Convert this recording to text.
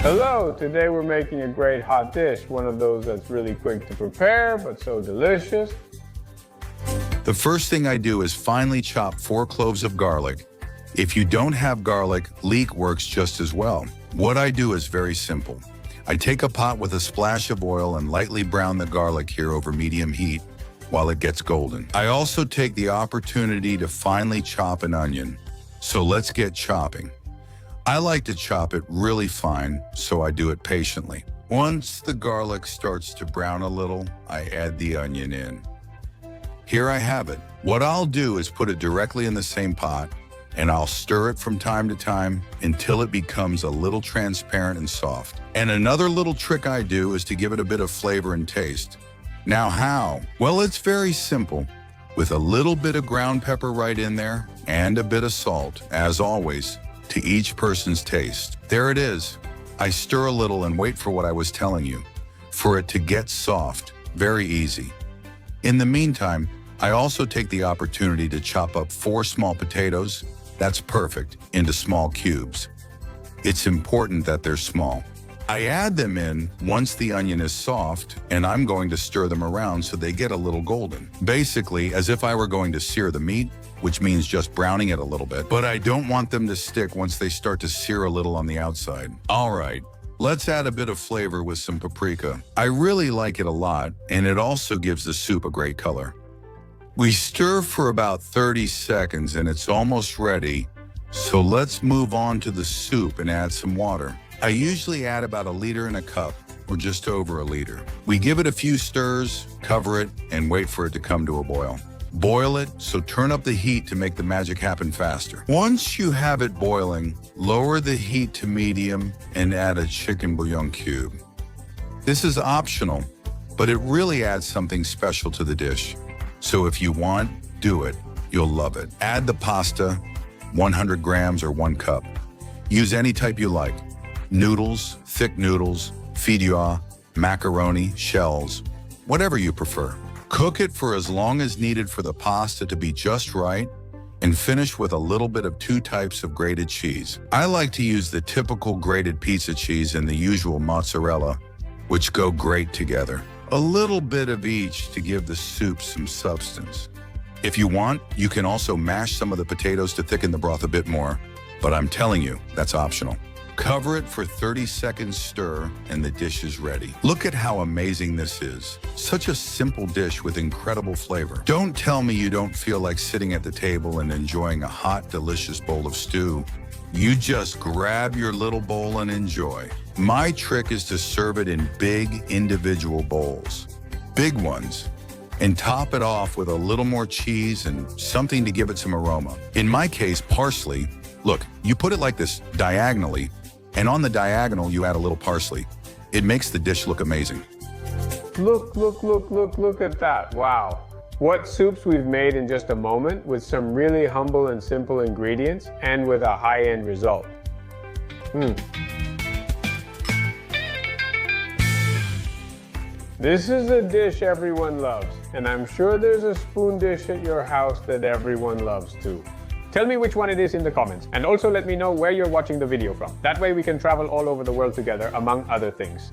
Hello, today we're making a great hot dish, one of those that's really quick to prepare, but so delicious. The first thing I do is finely chop 4 cloves of garlic. If you don't have garlic, leek works just as well. What I do is very simple. I take a pot with a splash of oil and lightly brown the garlic here over medium heat while it gets golden. I also take the opportunity to finely chop an onion. So let's get chopping. I like to chop it really fine, so I do it patiently. Once the garlic starts to brown a little, I add the onion in. Here I have it. What I'll do is put it directly in the same pot, and I'll stir it from time to time until it becomes a little transparent and soft. And another little trick I do is to give it a bit of flavor and taste. Now how? Well, it's very simple. With a little bit of ground pepper right in there, and a bit of salt, as always, to each person's taste. There it is. I stir a little and wait for what I was telling you, for it to get soft. Very easy. In the meantime, I also take the opportunity to chop up 4 small potatoes, that's perfect, into small cubes. It's important that they're small. I add them in once the onion is soft, and I'm going to stir them around so they get a little golden. Basically, as if I were going to sear the meat, which means just browning it a little bit, but I don't want them to stick once they start to sear a little on the outside. All right, let's add a bit of flavor with some paprika. I really like it a lot, and it also gives the soup a great color. We stir for about 30 seconds and it's almost ready, so let's move on to the soup and add some water. I usually add about 1 liter in a cup, or just over 1 liter. We give it a few stirs, cover it, and wait for it to come to a boil. Boil it, so turn up the heat to make the magic happen faster. Once you have it boiling, lower the heat to medium and add a chicken bouillon cube. This is optional, but it really adds something special to the dish. So if you want, do it. You'll love it. Add the pasta, 100 grams or 1 cup. Use any type you like. Noodles, thick noodles, fideuà, macaroni, shells, whatever you prefer. Cook it for as long as needed for the pasta to be just right, and finish with a little bit of 2 types of grated cheese. I like to use the typical grated pizza cheese and the usual mozzarella, which go great together. A little bit of each to give the soup some substance. If you want, you can also mash some of the potatoes to thicken the broth a bit more, but I'm telling you, that's optional. Cover it for 30 seconds, stir, and the dish is ready. Look at how amazing this is. Such a simple dish with incredible flavor. Don't tell me you don't feel like sitting at the table and enjoying a hot, delicious bowl of stew. You just grab your little bowl and enjoy. My trick is to serve it in big, individual bowls. Big ones. And top it off with a little more cheese and something to give it some aroma. In my case, parsley. Look, you put it like this, diagonally, and on the diagonal, you add a little parsley. It makes the dish look amazing. Look at that. Wow. What soups we've made in just a moment with some really humble and simple ingredients and with a high-end result. This is a dish everyone loves, and I'm sure there's a spoon dish at your house that everyone loves too. Tell me which one it is in the comments, and also let me know where you're watching the video from. That way we can travel all over the world together, among other things.